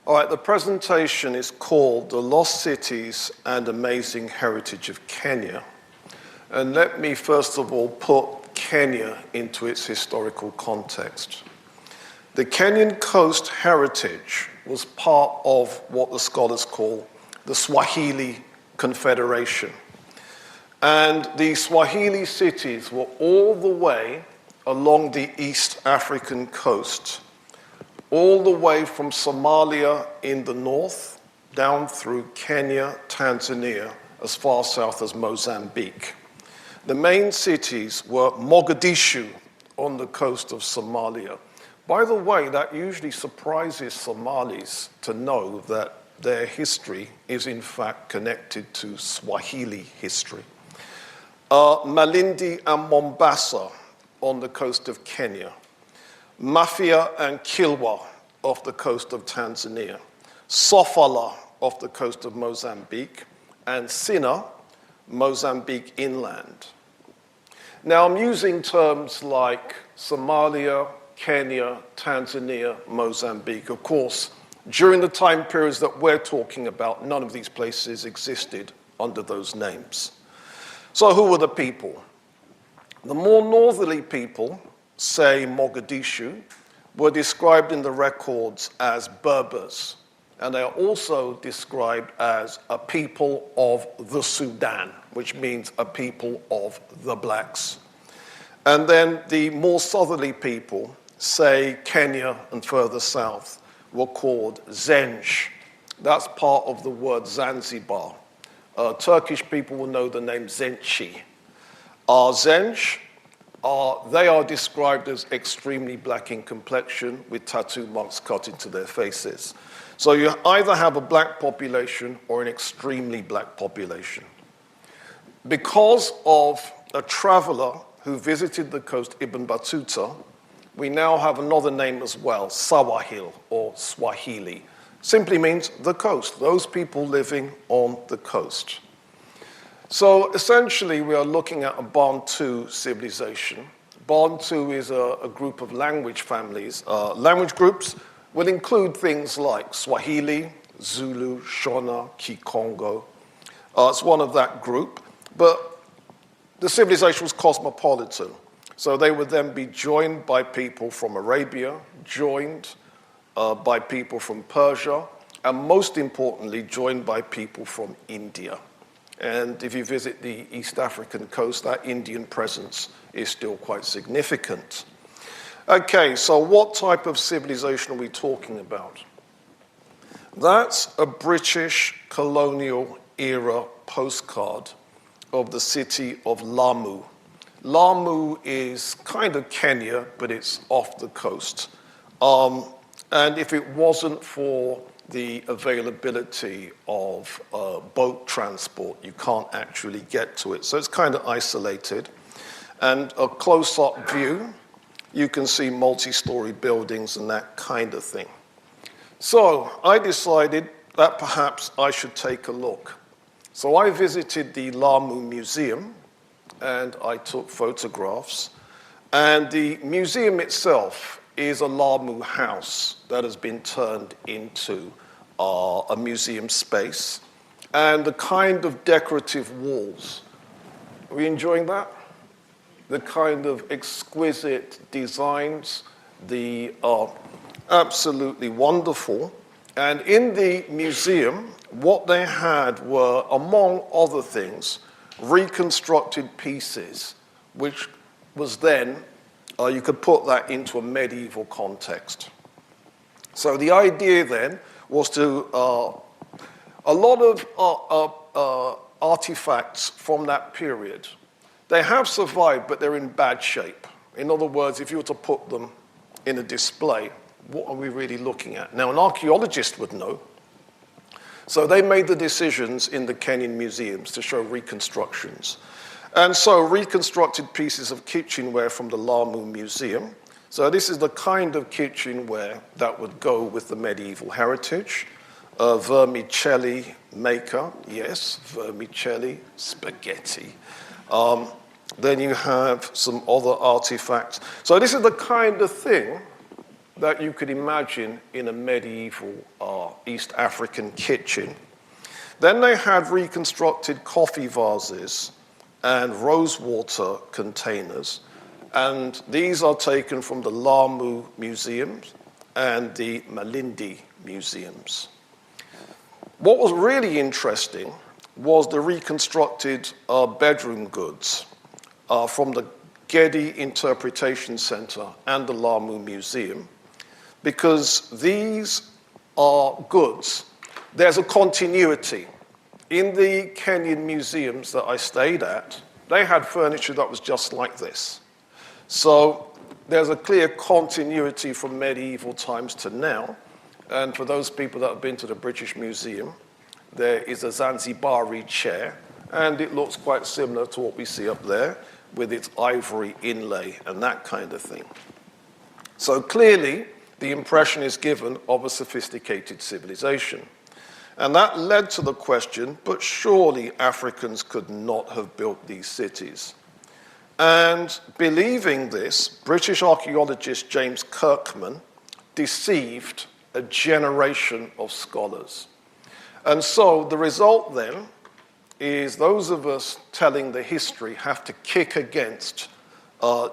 All right, the presentation is called The Lost Cities and Amazing Heritage of Kenya. And let me first of all put Kenya into its historical context. The Kenyan coast heritage was part of what the scholars call the Swahili Confederation. And the Swahili cities were all the way along the East African coast, all the way from Somalia in the north, down through Kenya, Tanzania, as far south as Mozambique. The main cities were Mogadishu on the coast of Somalia. By the way, that usually surprises Somalis to know that their history is in fact connected to Swahili history. Malindi and Mombasa on the coast of Kenya. Mafia and Kilwa off the coast of Tanzania. Sofala off the coast of Mozambique. And Sinna, Mozambique inland. Now I'm using terms like Somalia, Kenya, Tanzania, Mozambique. Of course, during the time periods that we're talking about, none of these places existed under those names. So who were the people? The more northerly people, say Mogadishu, were described in the records as Berbers, and they are also described as a people of the Sudan, which means a people of the blacks. And then the more southerly people, say Kenya and further south, were called Zenj. That's part of the word Zanzibar. Turkish people will know the name Zenci. Zenj, they are described as extremely black in complexion with tattoo marks cut into their faces. So you either have a black population or an extremely black population. Because of a traveler who visited the coast, Ibn Battuta, we now have another name as well, Sawahil or Swahili. Simply means the coast, those people living on the coast. So essentially we are looking at a Bantu civilization. Bantu is a group of language families. Language groups will include things like Swahili, Zulu, Shona, Kikongo. It's one of that group. But the civilization was cosmopolitan. So they would then be joined by people from Arabia, joined by people from Persia, and most importantly, joined by people from India. And if you visit the East African coast, that Indian presence is still quite significant. Okay, so what type of civilization are we talking about? That's a British colonial era postcard of the city of Lamu. Lamu is kind of Kenya, but it's off the coast. And if it wasn't for the availability of boat transport, you can't actually get to it. So it's kind of isolated. And a close-up view, you can see multi-story buildings and that kind of thing. So I decided that perhaps I should take a look. So I visited the Lamu Museum, and I took photographs. And the museum itself is a Lamu house that has been turned into a museum space. And the kind of decorative walls. Are we enjoying that? The kind of exquisite designs, the absolutely wonderful. And in the museum, what they had were, among other things, reconstructed pieces, which was then, you could put that into a medieval context. So the idea then was to, a lot of artifacts from that period, they have survived, but they're in bad shape. In other words, if you were to put them in a display, what are we really looking at? Now, an archaeologist would know. So they made the decisions in the Kenyan museums to show reconstructions. And so reconstructed pieces of kitchenware from the Lamu Museum. So this is the kind of kitchenware that would go with the medieval heritage. Vermicelli maker, yes, vermicelli, spaghetti. Then you have some other artifacts. So this is the kind of thing that you could imagine in a medieval East African kitchen. Then they had reconstructed coffee vases and rosewater containers, and these are taken from the Lamu museums and the Malindi museums. What was really interesting was the reconstructed bedroom goods from the Getty Interpretation Center and the Lamu Museum, because these are goods. There's a continuity. In the Kenyan museums that I stayed at, they had furniture that was just like this. So there's a clear continuity from medieval times to now. And for those people that have been to the British Museum, there is a Zanzibari chair, and it looks quite similar to what we see up there with its ivory inlay and that kind of thing. So clearly, the impression is given of a sophisticated civilization. And that led to the question, but surely Africans could not have built these cities. And believing this, British archaeologist James Kirkman deceived a generation of scholars. And so the result then is those of us telling the history have to kick against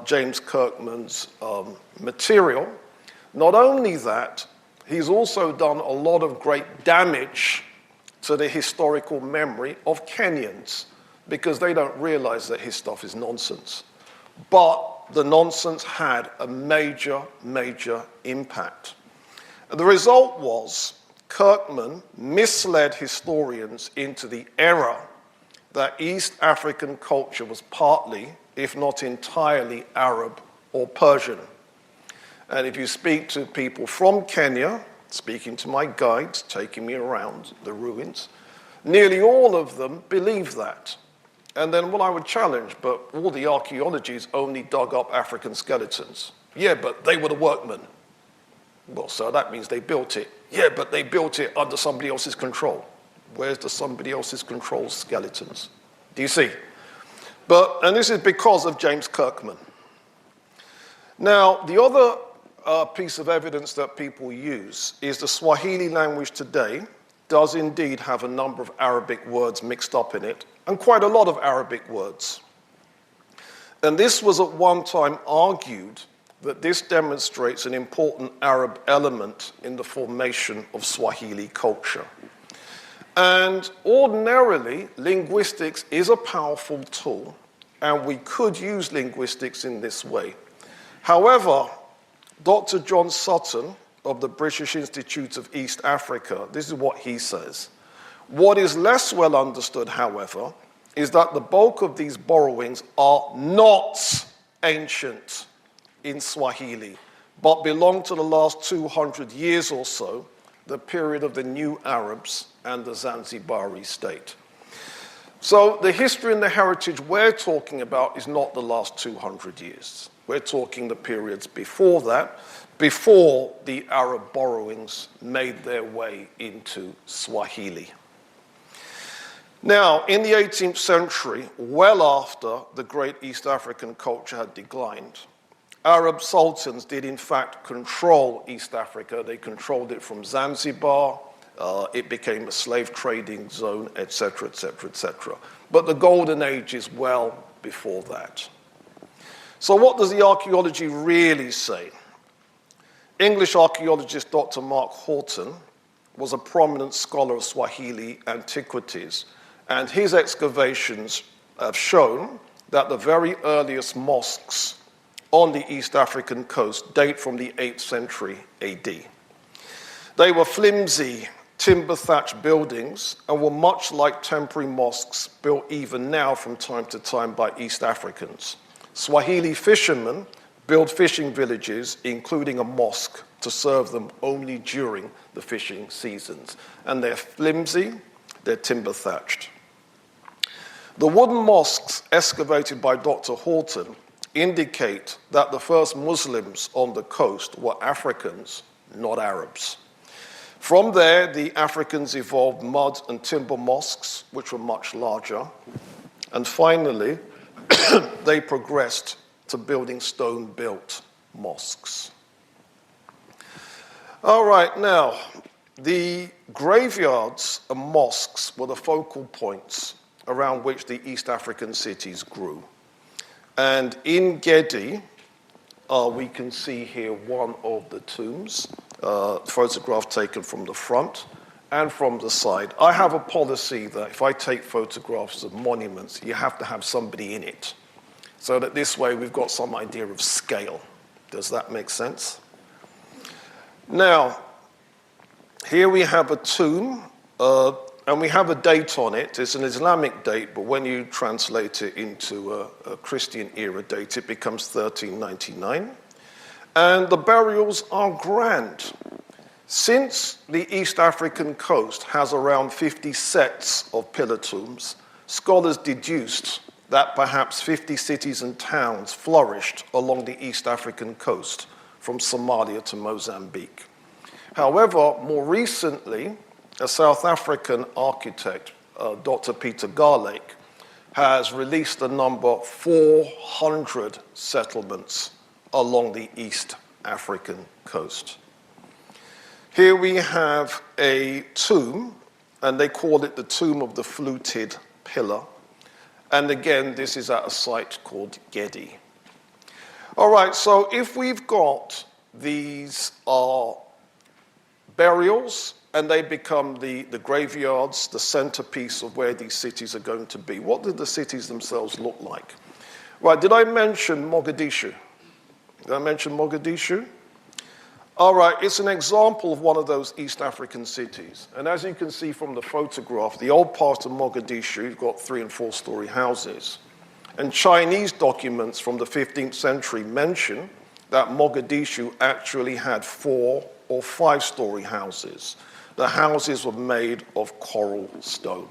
James Kirkman's material. Not only that, he's also done a lot of great damage to the historical memory of Kenyans, because they don't realize that his stuff is nonsense. But the nonsense had a major, major impact. And the result was Kirkman misled historians into the error that East African culture was partly, if not entirely, Arab or Persian. And if you speak to people from Kenya, speaking to my guides, taking me around the ruins, nearly all of them believe that. And then what I would challenge, but all the archaeologies only dug up African skeletons. Yeah, but they were the workmen. Well, so that means they built it. Yeah, but they built it under somebody else's control. Where's the somebody else's control skeletons? Do you see? And this is because of James Kirkman. Now, the other piece of evidence that people use is the Swahili language today does indeed have a number of Arabic words mixed up in it, and quite a lot of Arabic words. And this was at one time argued that this demonstrates an important Arab element in the formation of Swahili culture. And ordinarily, linguistics is a powerful tool, and we could use linguistics in this way. However, Dr. John Sutton of the British Institute of East Africa, this is what he says. What is less well understood, however, is that the bulk of these borrowings are not ancient in Swahili, but belong to the last 200 years or so, the period of the New Arabs and the Zanzibari state. So the history and the heritage we're talking about is not the last 200 years. We're talking the periods before that, before the Arab borrowings made their way into Swahili. Now, in the 18th century, well after the great East African culture had declined, Arab sultans did in fact control East Africa. They controlled it from Zanzibar. It became a slave trading zone, etc., etc., etc. But the golden age is well before that. So what does the archaeology really say? English archaeologist Dr. Mark Horton was a prominent scholar of Swahili antiquities, and his excavations have shown that the very earliest mosques on the East African coast date from the 8th century AD. They were flimsy, timber-thatched buildings and were much like temporary mosques built even now from time to time by East Africans. Swahili fishermen built fishing villages, including a mosque, to serve them only during the fishing seasons. And they're flimsy, they're timber-thatched. The wooden mosques excavated by Dr. Horton indicate that the first Muslims on the coast were Africans, not Arabs. From there, the Africans evolved mud and timber mosques, which were much larger. And finally, they progressed to building stone-built mosques. All right, now, the graveyards and mosques were the focal points around which the East African cities grew. And in Gedi, we can see here one of the tombs, photograph taken from the front and from the side. I have a policy that if I take photographs of monuments, you have to have somebody in it, so that this way we've got some idea of scale. Does that make sense? Now, here we have a tomb, and we have a date on it. It's an Islamic date, but when you translate it into a Christian era date, it becomes 1399. And the burials are grand. Since the East African coast has around 50 sets of pillar tombs, scholars deduced that perhaps 50 cities and towns flourished along the East African coast from Somalia to Mozambique. However, more recently, a South African architect, Dr. Peter Garlake, has released a number 400 settlements along the East African coast. Here we have a tomb, and they call it the Tomb of the Fluted Pillar. And again, this is at a site called Gedi. All right, so if we've got these burials, and they become the graveyards, the centerpiece of where these cities are going to be, what do the cities themselves look like? Right, did I mention Mogadishu? Did I mention Mogadishu? All right, it's an example of one of those East African cities. And as you can see from the photograph, the old part of Mogadishu, you've got 3- and 4-story houses. And Chinese documents from the 15th century mention that Mogadishu actually had 4- or 5-story houses. The houses were made of coral stone.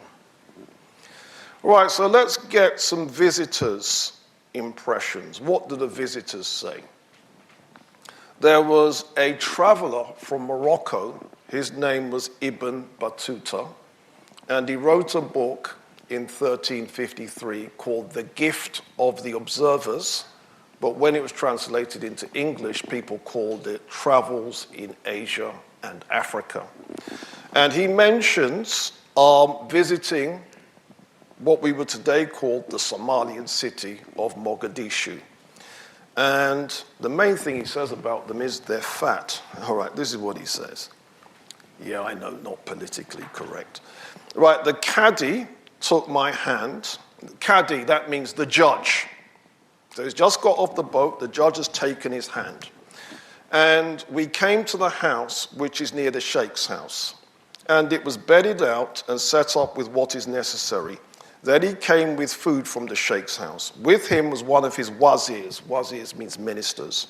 All right, so let's get some visitors' impressions. What do the visitors say? There was a traveler from Morocco. His name was Ibn Battuta, and he wrote a book in 1353 called The Gift of the Observers, but when it was translated into English, people called it Travels in Asia and Africa. And he mentions visiting what we would today call the Somalian city of Mogadishu. And the main thing he says about them is they're fat. All right, this is what he says. Yeah, I know, not politically correct. Right, the Cadi took my hand. Cadi, that means the judge. So he's just got off the boat, the judge has taken his hand. And we came to the house, which is near the Sheikh's house. And it was bedded out and set up with what is necessary. Then he came with food from the Sheikh's house. With him was one of his wazirs. Wazirs means ministers,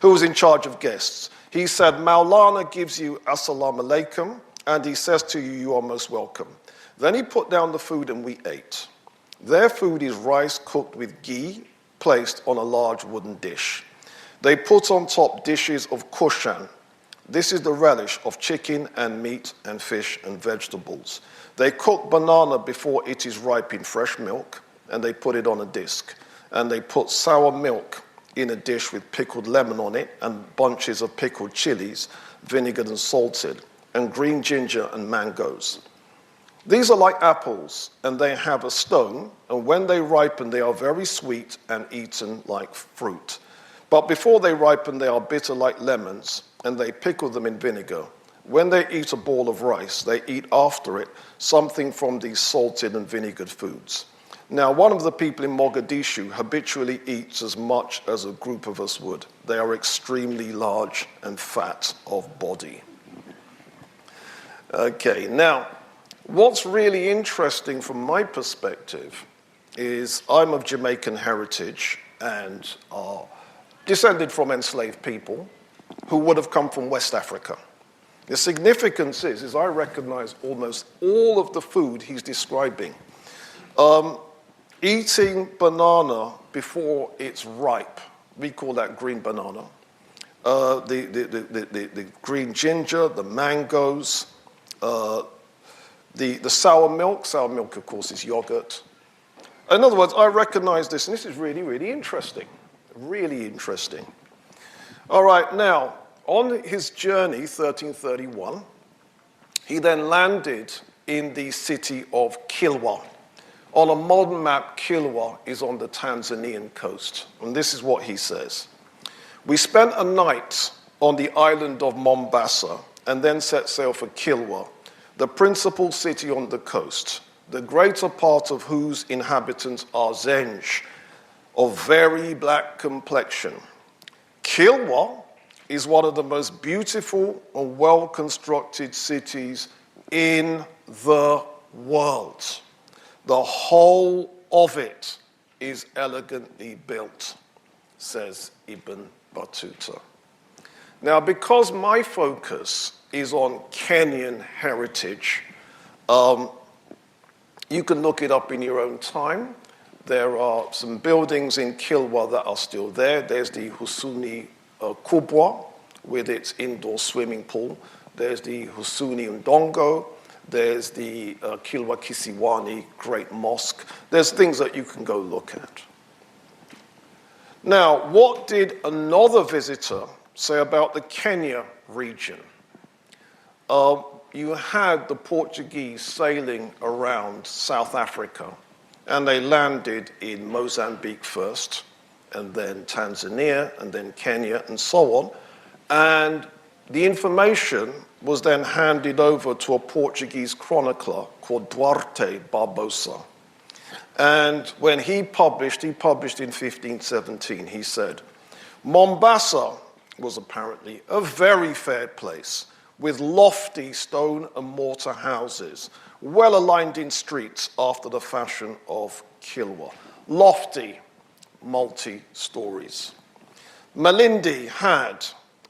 who was in charge of guests. He said, Maulana gives you assalamu alaikum, and he says to you, you are most welcome. Then he put down the food and we ate. Their food is rice cooked with ghee, placed on a large wooden dish. They put on top dishes of kushan. This is the relish of chicken and meat and fish and vegetables. They cook banana before it is ripe in fresh milk, and they put it on a disc. And they put sour milk in a dish with pickled lemon on it, and bunches of pickled chilies, vinegared and salted, and green ginger and mangoes. These are like apples, and they have a stone, and when they ripen, they are very sweet and eaten like fruit. But before they ripen, they are bitter like lemons, and they pickle them in vinegar. When they eat a ball of rice, they eat after it something from these salted and vinegared foods. Now, one of the people in Mogadishu habitually eats as much as a group of us would. They are extremely large and fat of body. Okay, now, what's really interesting from my perspective is I'm of Jamaican heritage and are descended from enslaved people who would have come from West Africa. The significance is I recognize almost all of the food he's describing. Eating banana before it's ripe, we call that green banana. The green ginger, the mangoes, the sour milk of course is yogurt. In other words, I recognize this, and this is really, really interesting. Really interesting. All right, now, On his journey, 1331, he then landed in the city of Kilwa. On a modern map, Kilwa is on the Tanzanian coast. And this is what he says. We spent a night on the island of Mombasa and then set sail for Kilwa, the principal city on the coast, the greater part of whose inhabitants are Zenj, of very black complexion. Kilwa is one of the most beautiful and well-constructed cities in the world. The whole of it is elegantly built, says Ibn Battuta. Now, because my focus is on Kenyan heritage, you can look it up in your own time. There are some buildings in Kilwa that are still there. There's the Husuni Kubwa with its indoor swimming pool. There's the Husuni Ndongo. There's the Kilwa Kisiwani Great Mosque. There's things that you can go look at. Now, what did another visitor say about the Kenya region? You had the Portuguese sailing around South Africa, and they landed in Mozambique first, and then Tanzania, and then Kenya, and so on. And the information was then handed over to a Portuguese chronicler called Duarte Barbosa. And when he published in 1517, he said, Mombasa was apparently a very fair place, with lofty stone and mortar houses, well aligned in streets after the fashion of Kilwa. Lofty, multi-stories. Malindi had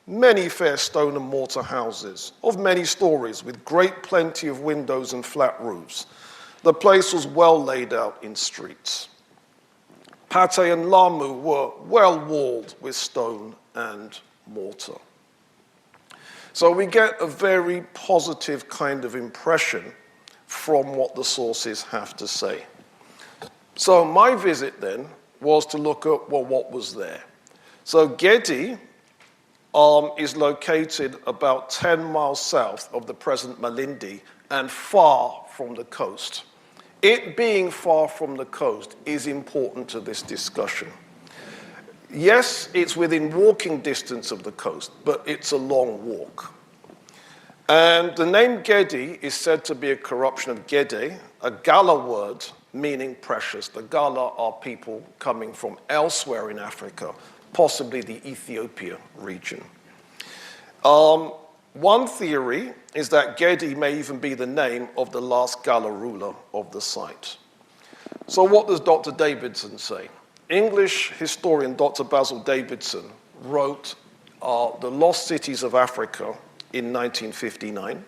many fair stone and mortar houses of many stories with great plenty of windows and flat roofs. The place was well laid out in streets. Pate and Lamu were well walled with stone and mortar. So we get a very positive kind of impression from what the sources have to say. So my visit then was to look at, well, what was there. So Gedi is located about 10 miles south of the present Malindi and far from the coast. It being far from the coast is important to this discussion. Yes, it's within walking distance of the coast, but it's a long walk. And the name Gedi is said to be a corruption of Gede, a Gala word meaning precious. The Gala are people coming from elsewhere in Africa, possibly the Ethiopia region. One theory is that Gedi may even be the name of the last Gala ruler of the site. So what does Dr. Davidson say? English historian Dr. Basil Davidson wrote The Lost Cities of Africa in 1959.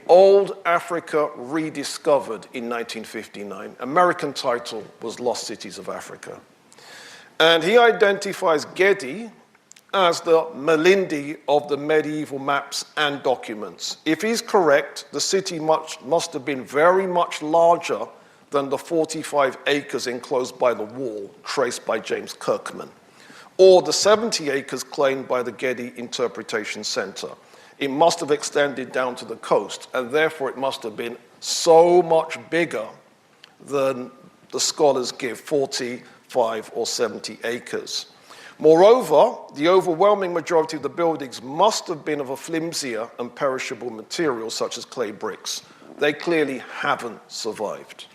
Old Africa Rediscovered in 1959. American title was Lost Cities of Africa. And he identifies Gedi as the Malindi of the medieval maps and documents. If he's correct, the city must have been very much larger than the 45 acres enclosed by the wall traced by James Kirkman, or the 70 acres claimed by the Gedi Interpretation Center. It must have extended down to the coast, and therefore it must have been so much bigger than the scholars give, 45 or 70 acres. Moreover, the overwhelming majority of the buildings must have been of a flimsier and perishable material, such as clay bricks. They clearly haven't survived.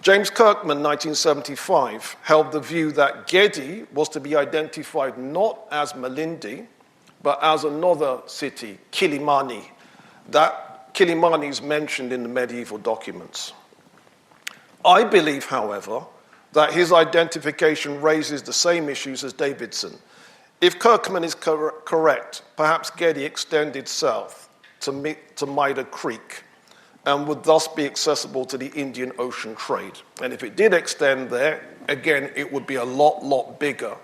James Kirkman, 1975, held the view that Gedi was to be identified not as Malindi, but as another city, Kilimani. That Kilimani is mentioned in the medieval documents. I believe, however, that his identification raises the same issues as Davidson. If Kirkman is correct, perhaps Gedi extended south to Maida Creek and would thus be accessible to the Indian Ocean trade. And if it did extend there, again, it would be a lot bigger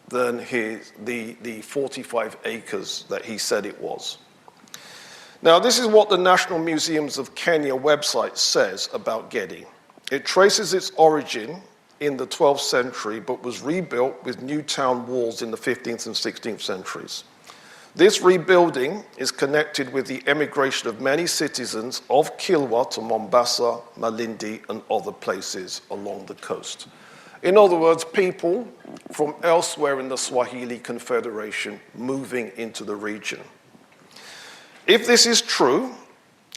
than the 45 acres that he said it was. Now, this is what the National Museums of Kenya website says about Gedi. It traces its origin in the 12th century, but was rebuilt with new town walls in the 15th and 16th centuries. This rebuilding is connected with the emigration of many citizens of Kilwa to Mombasa, Malindi, and other places along the coast. In other words, people from elsewhere in the Swahili Confederation moving into the region. If this is true,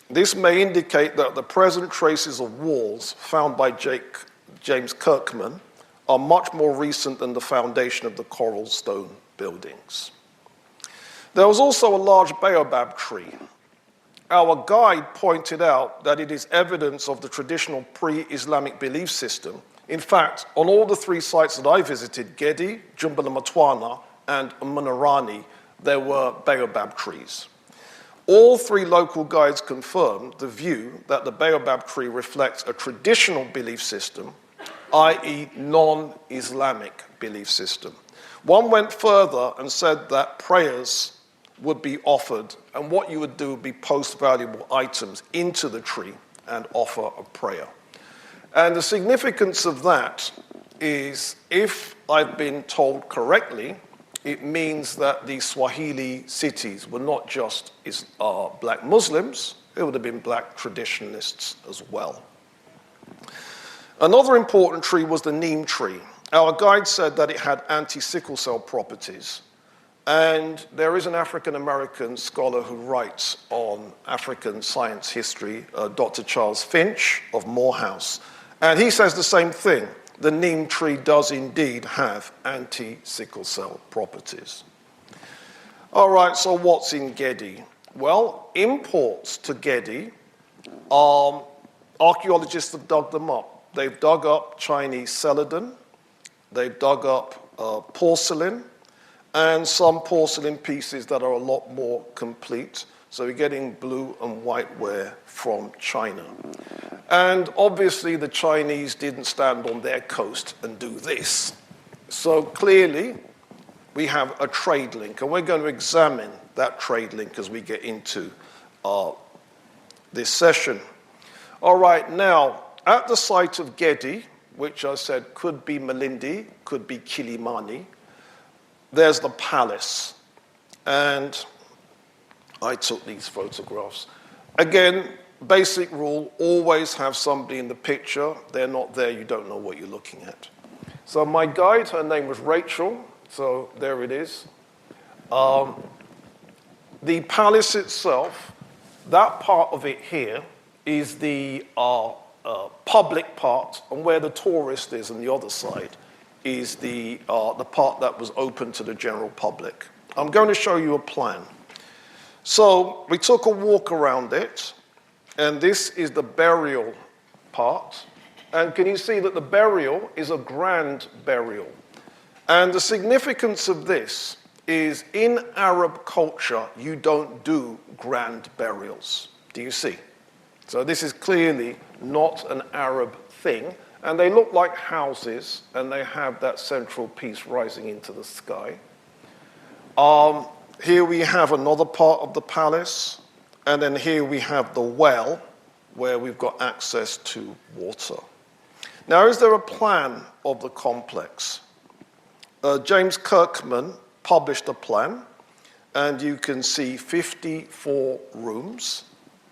this may indicate that the present traces of walls found by James Kirkman are much more recent than the foundation of the coral stone buildings. There was also a large baobab tree. Our guide pointed out that it is evidence of the traditional pre-Islamic belief system. In fact, on all the 3 sites that I visited, Gedi, Jumbala Matwana, and Munarani, there were baobab trees. All 3 local guides confirmed the view that the baobab tree reflects a traditional belief system, i.e. non-Islamic belief system. One went further and said that prayers would be offered, and what you would do would be post valuable items into the tree and offer a prayer. And the significance of that is, if I've been told correctly, it means that the Swahili cities were not just black Muslims, it would have been black traditionalists as well. Another important tree was the neem tree. Our guide said that it had anti-sickle cell properties. And there is an African-American scholar who writes on African science history, Dr. Charles Finch of Morehouse. And he says the same thing. The neem tree does indeed have anti-sickle cell properties. All right, so what's in Gedi? Well, imports to Gedi, archaeologists have dug them up. They've dug up Chinese celadon, they've dug up porcelain, and some porcelain pieces that are a lot more complete. So we're getting blue and white ware from China. And obviously the Chinese didn't stand on their coast and do this. So clearly we have a trade link, and we're going to examine that trade link as we get into this session. All right, now at the site of Gedi, which I said could be Malindi, could be Kilimani, there's the palace. And I took these photographs. Again, basic rule, always have somebody in the picture. They're not there, you don't know what you're looking at. So my guide, her name was Rachel, so there it is. The palace itself, that part of it here is the public part, and where the tourist is on the other side is the part that was open to the general public. I'm going to show you a plan. So we took a walk around it, and this is the burial part. And can you see that the burial is a grand burial? And the significance of this is, in Arab culture, you don't do grand burials. Do you see? So this is clearly not an Arab thing. And they look like houses, and they have that central piece rising into the sky. Here we have another part of the palace, and then here we have the well, where we've got access to water. Now, is there a plan of the complex? James Kirkman published a plan, and you can see 54 rooms,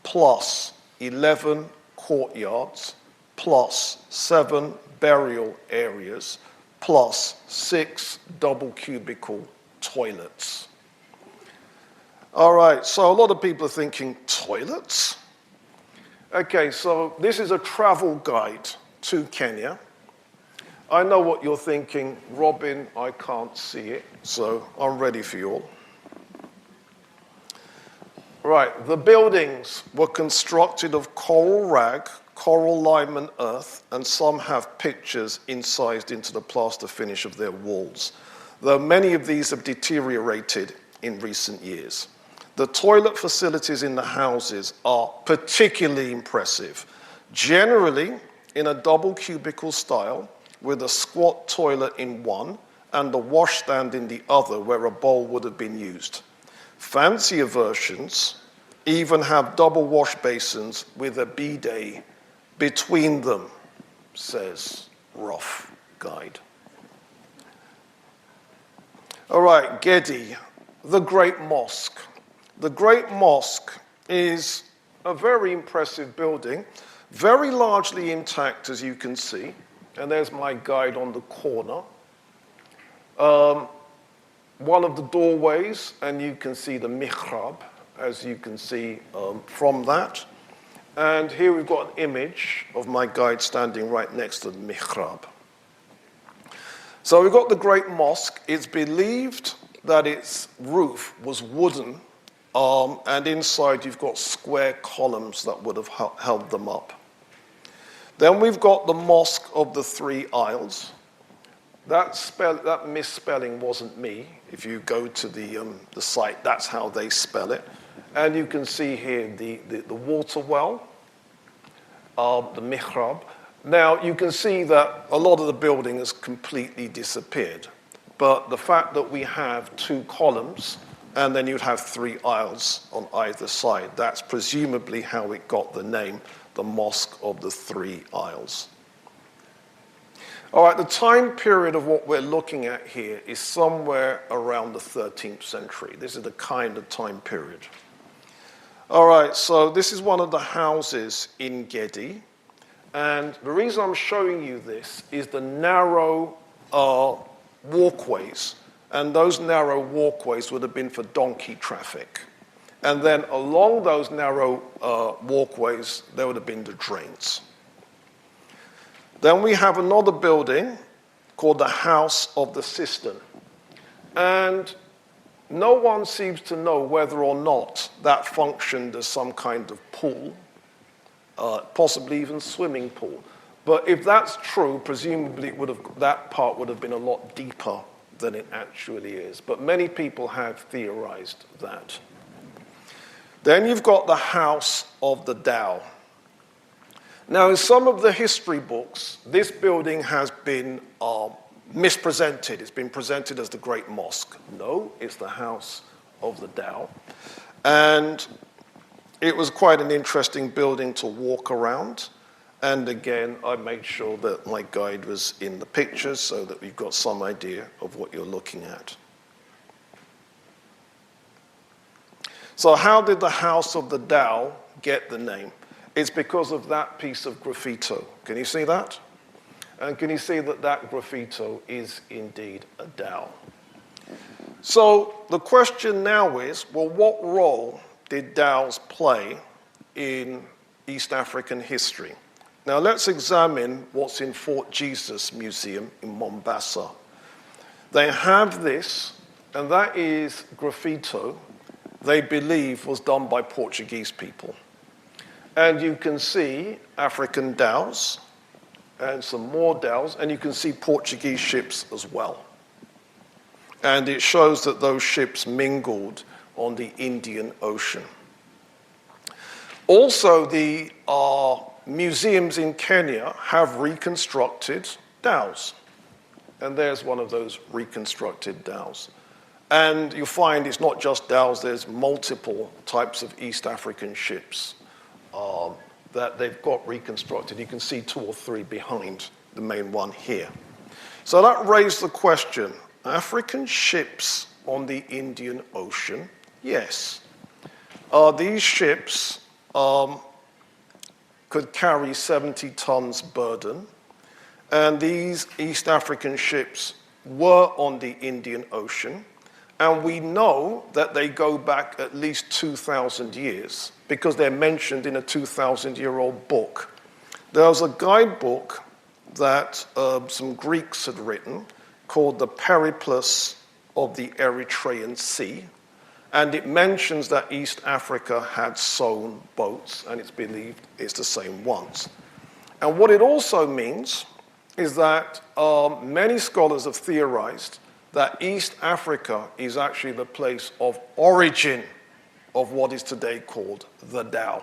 plus 11 courtyards, plus 7 burial areas, plus 6 double cubicle toilets. All right, so a lot of people are thinking, toilets? Okay, so this is a travel guide to Kenya. I know what you're thinking, Robin, I can't see it, so I'm ready for you all. Right, the buildings were constructed of coral rag, coral lime and earth, and some have pictures incised into the plaster finish of their walls, though many of these have deteriorated in recent years. The toilet facilities in the houses are particularly impressive, generally in a double cubicle style with a squat toilet in one and a washstand in the other where a bowl would have been used. Fancier versions even have double wash basins with a bidet between them, says rough guide. All right, Gedi. the Great Mosque. The Great Mosque is a very impressive building, very largely intact, as you can see. And there's my guide on the corner. One of the doorways, and you can see the mihrab, as you can see from that. And here we've got an image of my guide standing right next to the mihrab. So we've got the Great Mosque. It's believed that its roof was wooden, and inside you've got square columns that would have held them up. Then we've got the Mosque of the Three Isles. That misspelling wasn't me. If you go to the site, that's how they spell it. And you can see here the water well, the mihrab. Now, you can see that a lot of the building has completely disappeared. But the fact that we have two columns, and then you'd have three aisles on either side, that's presumably how it got the name, the Mosque of the Three Isles. All right, the time period of what we're looking at here is somewhere around the 13th century. This is the kind of time period. All right, so this is one of the houses in Gedi. And the reason I'm showing you this is the narrow walkways. And those narrow walkways would have been for donkey traffic. And then along those narrow walkways, there would have been the drains. Then we have another building called the House of the Cistern. And no one seems to know whether or not that functioned as some kind of pool, possibly even swimming pool. But if that's true, presumably that part would have been a lot deeper than it actually is. But many people have theorized that. Then you've got the House of the Dao. Now, in some of the history books, this building has been mispresented. It's been presented as the Great Mosque. No, it's the House of the Dao. And it was quite an interesting building to walk around. And again, I made sure that my guide was in the pictures so that we've got some idea of what you're looking at. So how did the House of the Dao get the name? It's because of that piece of graffito. Can you see that? And can you see that that graffito is indeed a Dao? So the question now is, well, what role did Daos play in East African history? Now let's examine what's in Fort Jesus Museum in Mombasa. They have this, and that is graffito they believe was done by Portuguese people. And you can see African dhows and some more dhows, and you can see Portuguese ships as well. And it shows that those ships mingled on the Indian Ocean. Also, the museums in Kenya have reconstructed dhows. And there's one of those reconstructed dhows. And you find it's not just dhows, there's multiple types of East African ships that they've got reconstructed. You can see 2 or 3 behind the main one here. So that raised the question, African ships on the Indian Ocean? Yes. These ships could carry 70 tons burden, and these East African ships were on the Indian Ocean. And we know that they go back at least 2,000 years because they're mentioned in a 2,000-year-old book. There was a guidebook that some Greeks had written called The Periplus of the Eritrean Sea. And it mentions that East Africa had sewn boats, and it's believed it's the same ones. And what it also means is that many scholars have theorized that East Africa is actually the place of origin of what is today called the Dao.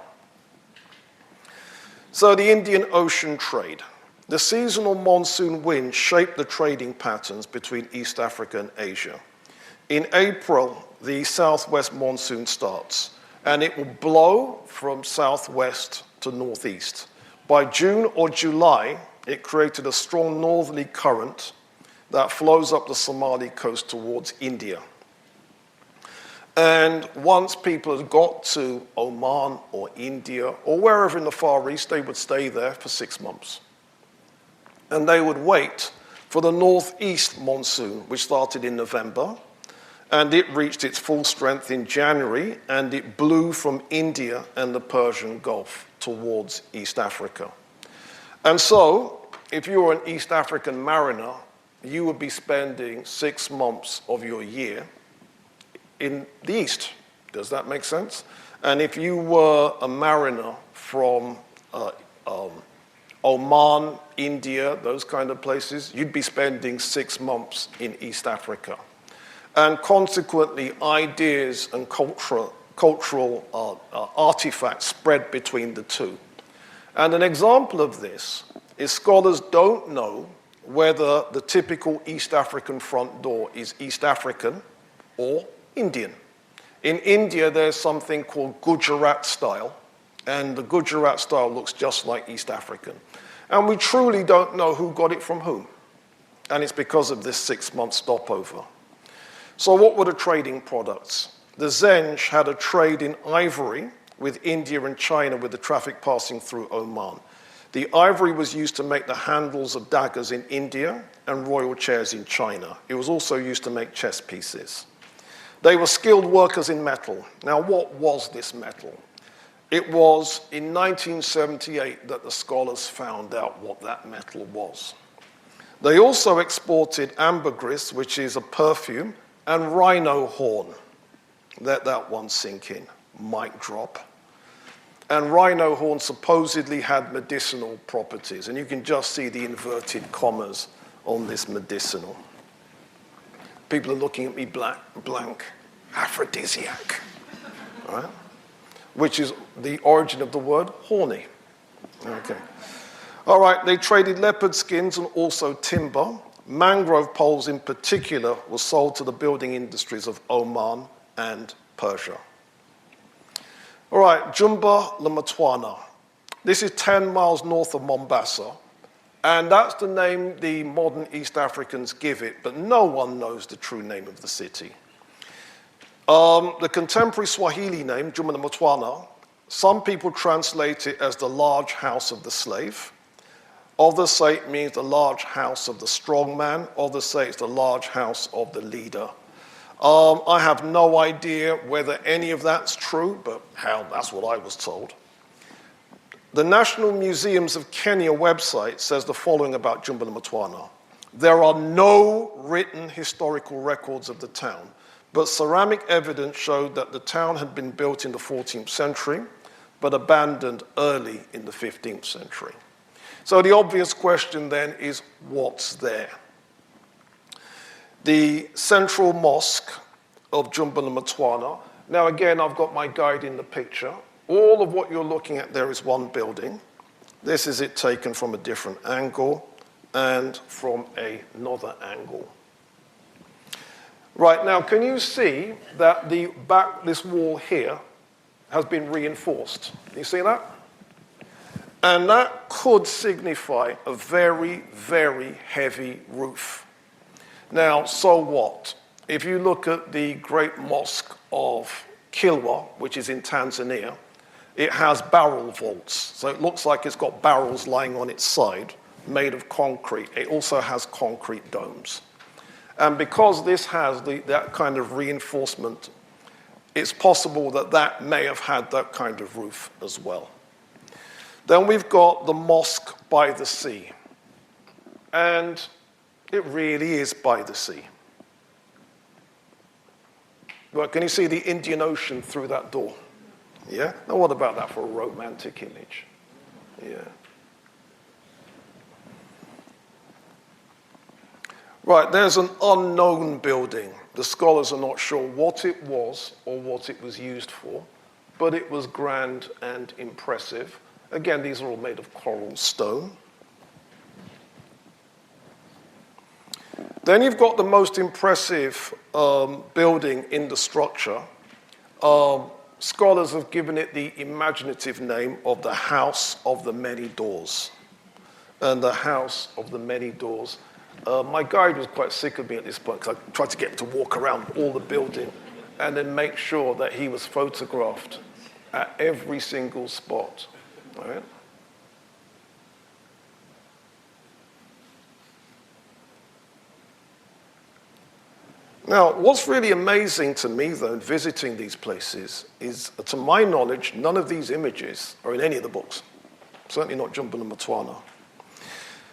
So the Indian Ocean trade. The seasonal monsoon winds shape the trading patterns between East Africa and Asia. In April, the southwest monsoon starts, and it will blow from southwest to northeast. By June or July, it created a strong northerly current that flows up the Somali coast towards India. And once people had got to Oman or India or wherever in the Far East, they would stay there for 6 months. And they would wait for the northeast monsoon, which started in November, and it reached its full strength in January, and it blew from India and the Persian Gulf towards East Africa. And so, if you were an East African mariner, you would be spending 6 months of your year in the East. Does that make sense? And if you were a mariner from Oman, India, those kind of places, you'd be spending 6 months in East Africa. And consequently, ideas and cultural artifacts spread between the two. And an example of this is scholars don't know whether the typical East African front door is East African or Indian. In India, there's something called Gujarat style, and the Gujarat style looks just like East African. And we truly don't know who got it from whom. And it's because of this 6-month stopover. So what were the trading products? The Zenj had a trade in ivory with India and China with the traffic passing through Oman. The ivory was used to make the handles of daggers in India and royal chairs in China. It was also used to make chess pieces. They were skilled workers in metal. Now, what was this metal? It was in 1978 that the scholars found out what that metal was. They also exported ambergris, which is a perfume, and rhino horn. Let that one sink in. Mic drop. And rhino horn supposedly had medicinal properties. And you can just see the inverted commas on this medicinal. People are looking at me blank. Aphrodisiac. Right? Which is the origin of the word horny. Okay. All right, they traded leopard skins and also timber. Mangrove poles in particular were sold to the building industries of Oman and Persia. All right, Jumba Lamatwana. This is 10 miles north of Mombasa, and that's the name the modern East Africans give it, but no one knows the true name of the city. The contemporary Swahili name, Jumba Lamatwana, some people translate it as the large house of the slave. Others say it means the large house of the strong man. Others say it's the large house of the leader. I have no idea whether any of that's true, but hell, that's what I was told. The National Museums of Kenya website says the following about Jumba Lamatwana. There are no written historical records of the town, but ceramic evidence showed that the town had been built in the 14th century, but abandoned early in the 15th century. So the obvious question then is, what's there? The central mosque of Jumba Lamatwana. Now again, I've got my guide in the picture. All of what you're looking at there is one building. This is it taken from a different angle and from another angle. Right, now can you see that this wall here has been reinforced? You see that? And that could signify a very, very heavy roof. Now, so what? If you look at the Great Mosque of Kilwa, which is in Tanzania, it has barrel vaults. So it looks like it's got barrels lying on its side, made of concrete. It also has concrete domes. And because this has that kind of reinforcement, it's possible that that may have had that kind of roof as well. Then we've got the mosque by the sea. And it really is by the sea. Well, can you see the Indian Ocean through that door? Yeah? Now what about that for a romantic image? Yeah. Right, there's an unknown building. The scholars are not sure what it was or what it was used for, but it was grand and impressive. Again, these are all made of coral stone. Then you've got the most impressive building in the structure. Scholars have given it the imaginative name of the House of the Many Doors. And the House of the Many Doors. My guide was quite sick of me at this point because I tried to get him to walk around all the building. and then make sure that he was photographed at every single spot. All right? Now, what's really amazing to me, though, in visiting these places is, to my knowledge, none of these images are in any of the books. Certainly not Jumbo and Motswana.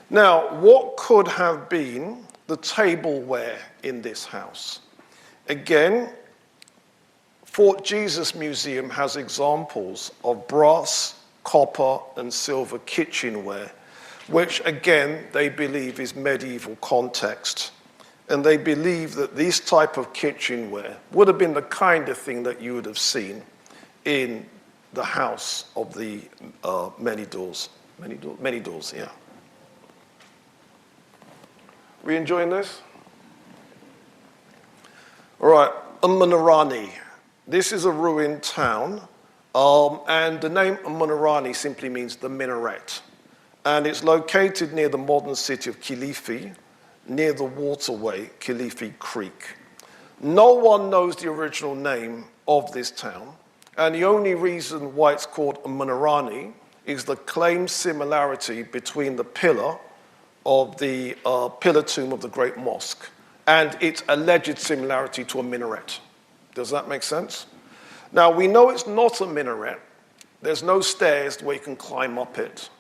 Now, what could have been the tableware in this house? Again, Fort Jesus Museum has examples of brass, copper, and silver kitchenware, which, again, they believe is medieval context. And they believe that this type of kitchenware would have been the kind of thing that you would have seen in the house of the many doors, yeah. We enjoying this? All right, Umunarani. This is a ruined town, and the name Umunarani simply means the minaret. And it's located near the modern city of Kilifi, near the waterway, Kilifi Creek. No one knows the original name of this town, and the only reason why it's called Umunarani is the claimed similarity between the pillar of the pillar tomb of the Great Mosque and its alleged similarity to a minaret. Does that make sense? Now, we know it's not a minaret. There's no stairs where you can climb up it.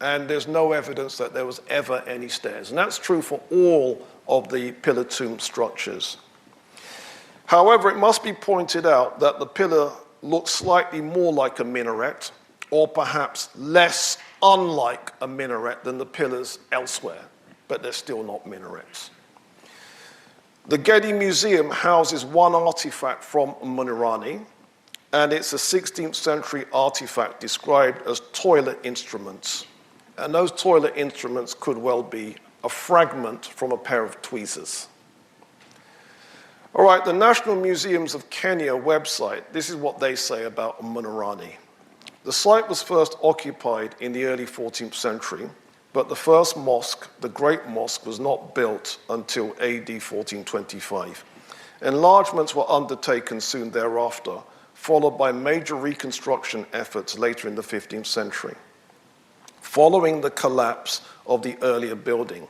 And there's no evidence that there was ever any stairs. And that's true for all of the pillar tomb structures. However, it must be pointed out that the pillar looks slightly more like a minaret, or perhaps less unlike a minaret than the pillars elsewhere, but they're still not minarets. The Getty Museum houses one artifact from Umunarani, and it's a 16th century artifact described as toilet instruments. And those toilet instruments could well be a fragment from a pair of tweezers. All right, the National Museums of Kenya website, this is what they say about Umunarani. The site was first occupied in the early 14th century, but the first mosque, the Great Mosque, was not built until AD 1425. Enlargements were undertaken soon thereafter, followed by major reconstruction efforts later in the 15th century. Following the collapse of the earlier building,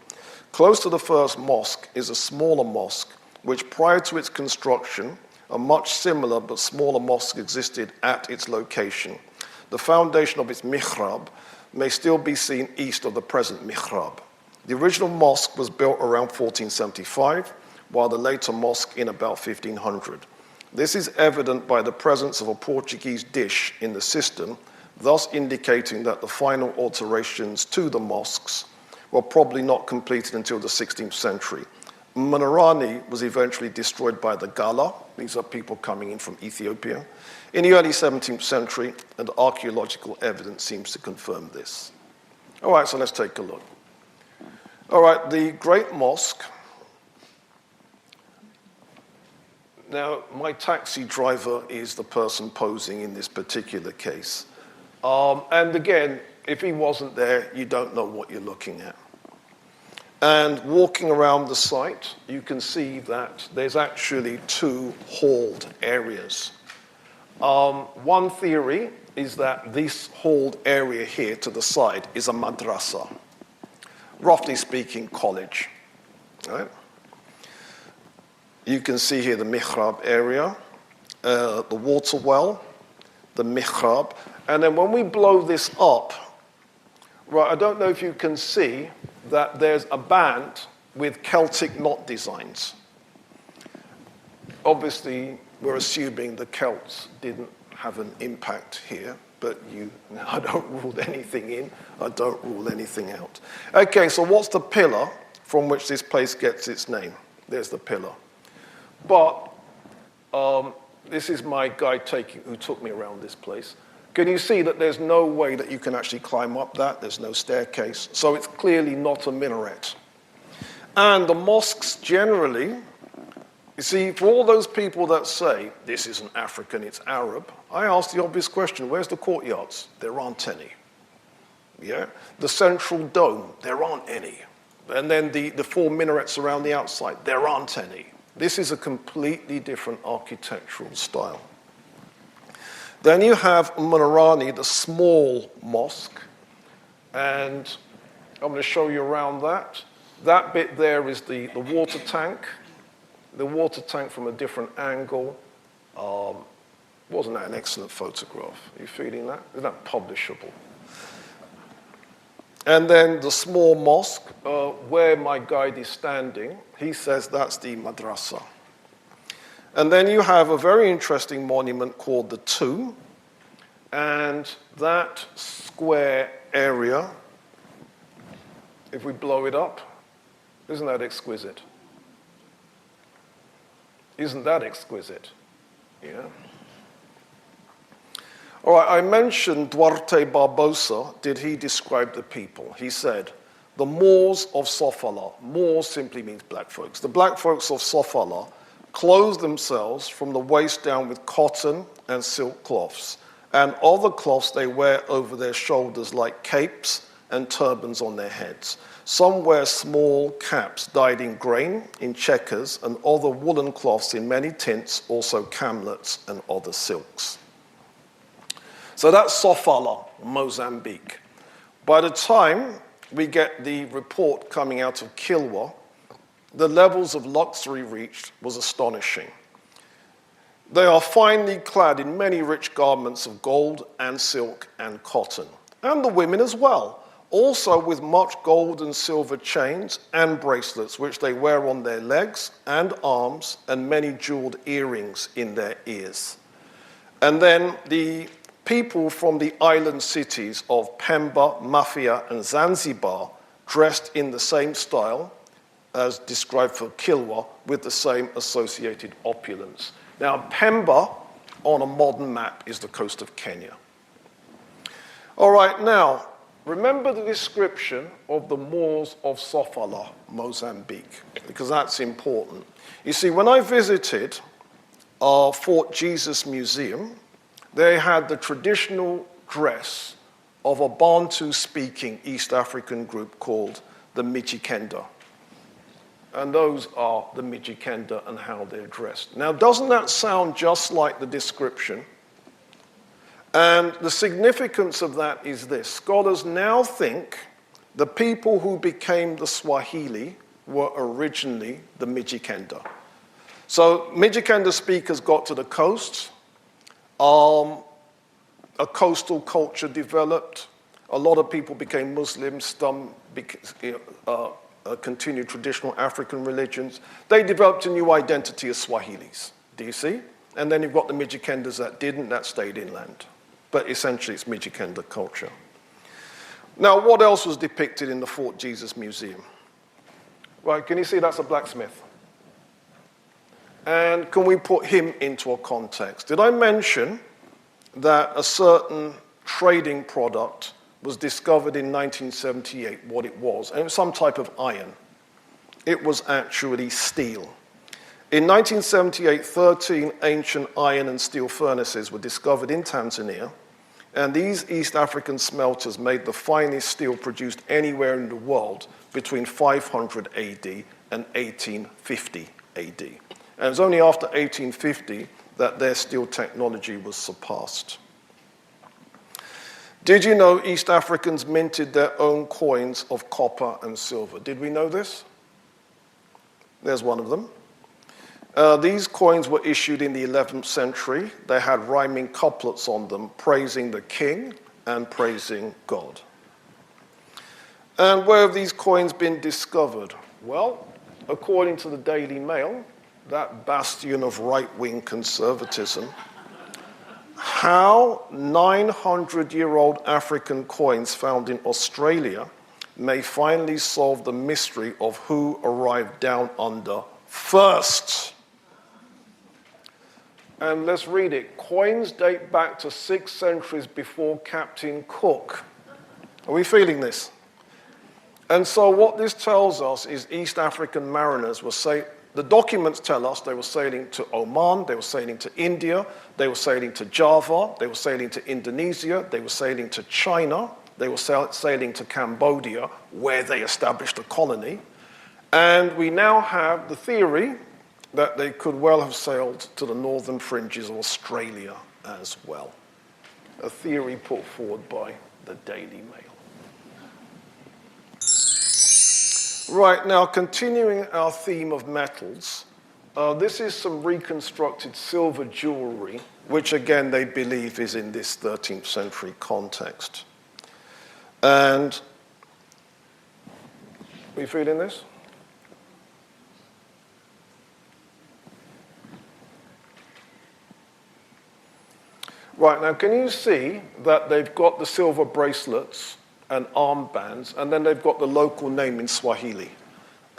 close to the first mosque is a smaller mosque, which prior to its construction, a much similar but smaller mosque existed at its location. The foundation of its mihrab may still be seen east of the present mihrab. The original mosque was built around 1475, while the later mosque in about 1500. This is evident by the presence of a Portuguese dish in the system, thus indicating that the final alterations to the mosques were probably not completed until the 16th century. Umunarani was eventually destroyed by the Gala. These are people coming in from Ethiopia in the early 17th century, and archaeological evidence seems to confirm this. All right, so let's take a look. All right, the Great Mosque. Now, my taxi driver is the person posing in this particular case. And again, if he wasn't there, you don't know what you're looking at. And walking around the site, you can see that there's actually two halled areas. One theory is that this halled area here to the side is a madrasa, roughly speaking, college. Right? You can see here the mihrab area, the water well, the mihrab. And then when we blow this up, right, I don't know if you can see that there's a band with Celtic knot designs. Obviously, we're assuming the Celts didn't have an impact here, but I don't rule anything in, I don't rule anything out. Okay, so what's the pillar from which this place gets its name? There's the pillar. But this is my guide who took me around this place. Can you see that there's no way that you can actually climb up that? There's no staircase. So it's clearly not a minaret. And the mosques generally, you see, for all those people that say, this isn't African, it's Arab, I ask the obvious question, where's the courtyards? There aren't any. Yeah? The central dome, there aren't any. And then the four minarets around the outside, there aren't any. This is a completely different architectural style. Then you have Munarani, the small mosque, and I'm going to show you around that. That bit there is the water tank. The water tank from a different angle. Wasn't that an excellent photograph? Are you feeling that? Isn't that publishable? And then the small mosque, where my guide is standing, he says that's the madrasa. And then you have a very interesting monument called the Tomb, and that square area, if we blow it up, isn't that exquisite? Isn't that exquisite? Yeah. All right, I mentioned Duarte Barbosa. Did he describe the people? He said, the Moors of Sofala. Moors simply means black folks. The black folks of Sofala clothed themselves from the waist down with cotton and silk cloths, and other cloths they wear over their shoulders like capes and turbans on their heads. Some wear small caps dyed in grain, in checkers, and other woolen cloths in many tints, also camlets and other silks. So that's Sofala, Mozambique. By the time we get the report coming out of Kilwa, the levels of luxury reached was astonishing. They are finely clad in many rich garments of gold and silk and cotton, and the women as well, also with much gold and silver chains and bracelets, which they wear on their legs and arms, and many jeweled earrings in their ears. And then the people from the island cities of Pemba, Mafia, and Zanzibar dressed in the same style as described for Kilwa, with the same associated opulence. Now, Pemba, on a modern map, is the coast of Kenya. All right, now, remember the description of the Moors of Sofala, Mozambique, because that's important. You see, when I visited our Fort Jesus Museum, they had the traditional dress of a Bantu-speaking East African group called the Mijikenda. And those are the Mijikenda and how they're dressed. Now, doesn't that sound just like the description? And the significance of that is this. Scholars now think the people who became the Swahili were originally the Mijikenda. So Mijikenda speakers got to the coast. A coastal culture developed. A lot of people became Muslims. Some continued traditional African religions. They developed a new identity as Swahilis. Do you see? And then you've got the Mijikendas that didn't, that stayed inland. But essentially it's Mijikenda culture. Now, what else was depicted in the Fort Jesus Museum? Right, can you see that's a blacksmith? And can we put him into a context? Did I mention that a certain trading product was discovered in 1978, what it was? And it was some type of iron. It was actually steel. In 1978, 13 ancient iron and steel furnaces were discovered in Tanzania, and these East African smelters made the finest steel produced anywhere in the world between 500 AD and 1850 AD. And it was only after 1850 that their steel technology was surpassed. Did you know East Africans minted their own coins of copper and silver? Did we know this? There's one of them. These coins were issued in the 11th century. They had rhyming couplets on them, praising the king and praising God. And where have these coins been discovered? Well, according to the Daily Mail, that bastion of right-wing conservatism, how 900-year-old African coins found in Australia may finally solve the mystery of who arrived down under first. And let's read it. Coins date back to 6 centuries before Captain Cook. Are we feeling this? And so what this tells us is East African mariners were the documents tell us they were sailing to Oman, they were sailing to India, they were sailing to Java, they were sailing to Indonesia, they were sailing to China, they were sailing to Cambodia, where they established a colony. And we now have the theory that they could well have sailed to the northern fringes of Australia as well. A theory put forward by the Daily Mail. Right, now continuing our theme of metals, this is some reconstructed silver jewelry, which again they believe is in this 13th century context. And are you feeling this? Right, now can you see that they've got the silver bracelets and armbands, and then they've got the local name in Swahili.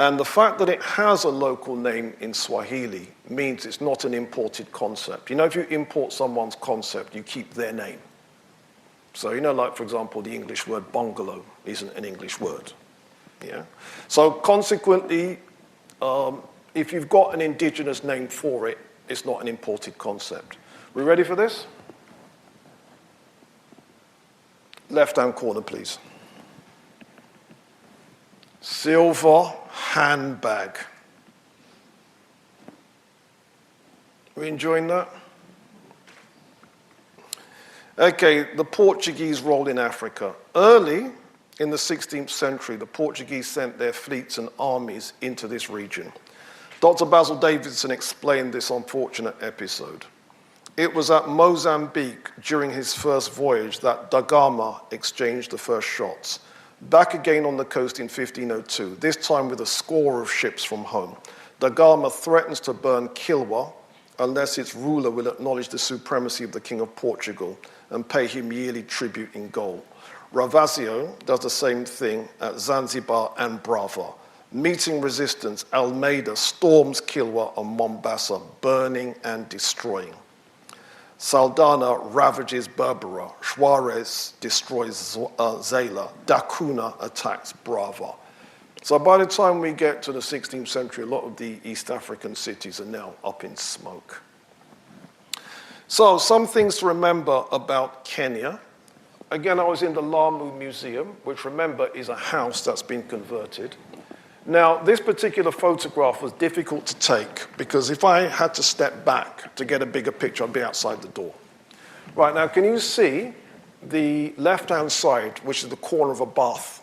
And the fact that it has a local name in Swahili means it's not an imported concept. You know, if you import someone's concept, you keep their name. So, you know, like, for example, the English word bungalow isn't an English word. Yeah? So, consequently, if you've got an indigenous name for it, it's not an imported concept. We ready for this? Left-hand corner, please. Silver handbag. We enjoying that? Okay, the Portuguese role in Africa. Early in the 16th century, the Portuguese sent their fleets and armies into this region. Dr. Basil Davidson explained this unfortunate episode. It was at Mozambique during his first voyage that da Gama exchanged the first shots. Back again on the coast in 1502, this time with a score of ships from home. Da Gama threatens to burn Kilwa unless its ruler will acknowledge the supremacy of the King of Portugal and pay him yearly tribute in gold. Ravazio does the same thing at Zanzibar and Brava. Meeting resistance, Almeida storms Kilwa and Mombasa, burning and destroying. Saldanha ravages Berbera, Juarez destroys Zela, Da Cunha attacks Brava. So by the time we get to the 16th century, a lot of the East African cities are now up in smoke. So some things to remember about Kenya. Again, I was in the Lamu Museum, which remember is a house that's been converted. Now, this particular photograph was difficult to take because if I had to step back to get a bigger picture, I'd be outside the door. Right, now can you see the left-hand side, which is the corner of a bath?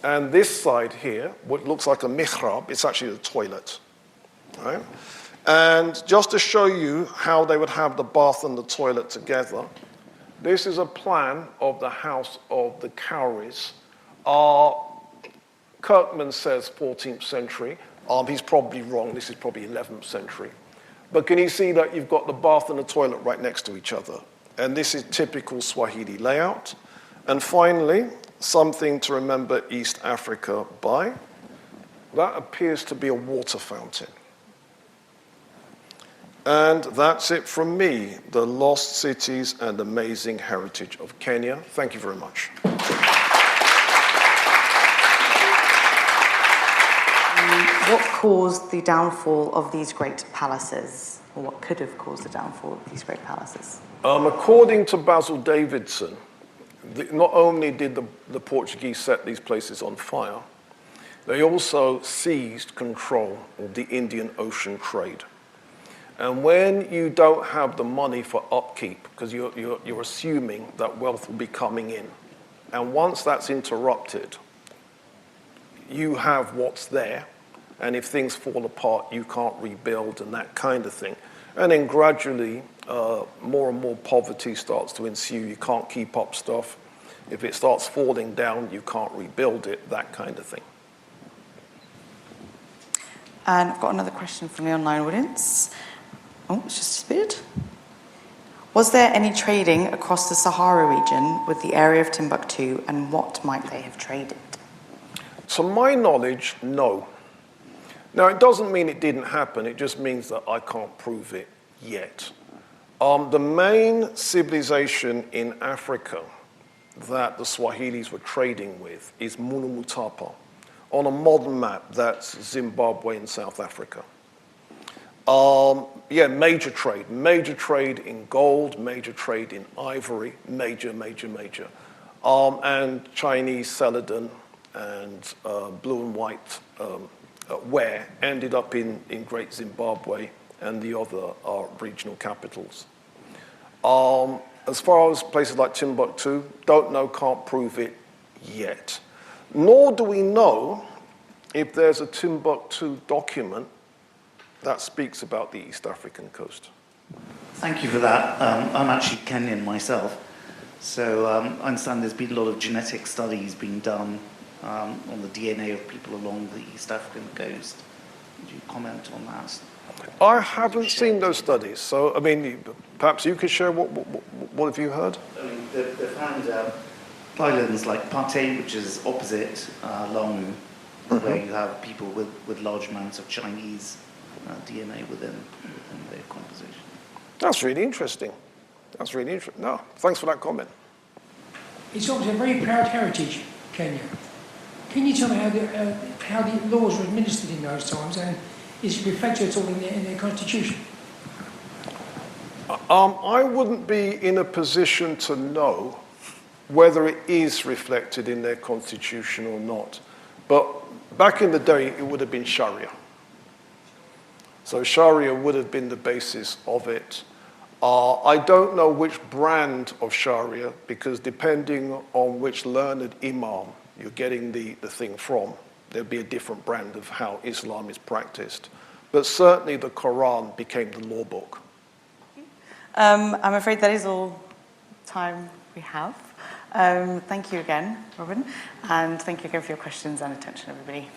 And this side here, what looks like a mihrab, it's actually the toilet. Right? And just to show you how they would have the bath and the toilet together, this is a plan of the house of the Cowries. Kirkman says 14th century. He's probably wrong. This is probably 11th century. But can you see that you've got the bath and the toilet right next to each other? And this is typical Swahili layout. And finally, something to remember East Africa by. That appears to be a water fountain. And that's it from me, the lost cities and amazing heritage of Kenya. Thank you very much. What caused the downfall of these great palaces? Or what could have caused the downfall of these great palaces? According to Basil Davidson, not only did the Portuguese set these places on fire, they also seized control of the Indian Ocean trade. And when you don't have the money for upkeep, because you're assuming that wealth will be coming in, and once that's interrupted, you have what's there, and if things fall apart, you can't rebuild and that kind of thing. And then gradually, more and more poverty starts to ensue. You can't keep up stuff. If it starts falling down, you can't rebuild it, that kind of thing. And I've got another question from the online audience. Oh, it's just disappeared. Was there any trading across the Sahara region with the area of Timbuktu, and what might they have traded? To my knowledge, no. Now, it doesn't mean it didn't happen. It just means that I can't prove it yet. The main civilization in Africa that the Swahilis were trading with is Munumutapa. On a modern map, that's Zimbabwe and South Africa. Major trade in gold, major trade in ivory, major. And Chinese celadon and blue and white where ended up in Great Zimbabwe, and the other are regional capitals. As far as places like Timbuktu, don't know, can't prove it yet. Nor do we know if there's a Timbuktu document that speaks about the East African coast. Thank you for that. I'm actually Kenyan myself, so I understand there's been a lot of genetic studies being done on the DNA of people along the East African coast. Would you comment on that? I haven't seen those studies, so I mean, perhaps you could share what have you heard? I mean, they've found islands like Pate, which is opposite Lamu, where you have people with large amounts of Chinese DNA within their composition. That's really interesting. That's really interesting. No, thanks for that comment. It's obviously a very proud heritage, Kenya. Can you tell me how the laws were administered in those times, and is it reflected at all in their constitution? I wouldn't be in a position to know whether it is reflected in their constitution or not. But back in the day, it would have been Sharia. So Sharia would have been the basis of it. I don't know which brand of Sharia, because depending on which learned imam you're getting the thing from, there'd be a different brand of how Islam is practiced. But certainly the Quran became the law book. I'm afraid that is all time we have. Thank you again, Robin, and thank you again for your questions and attention, everybody.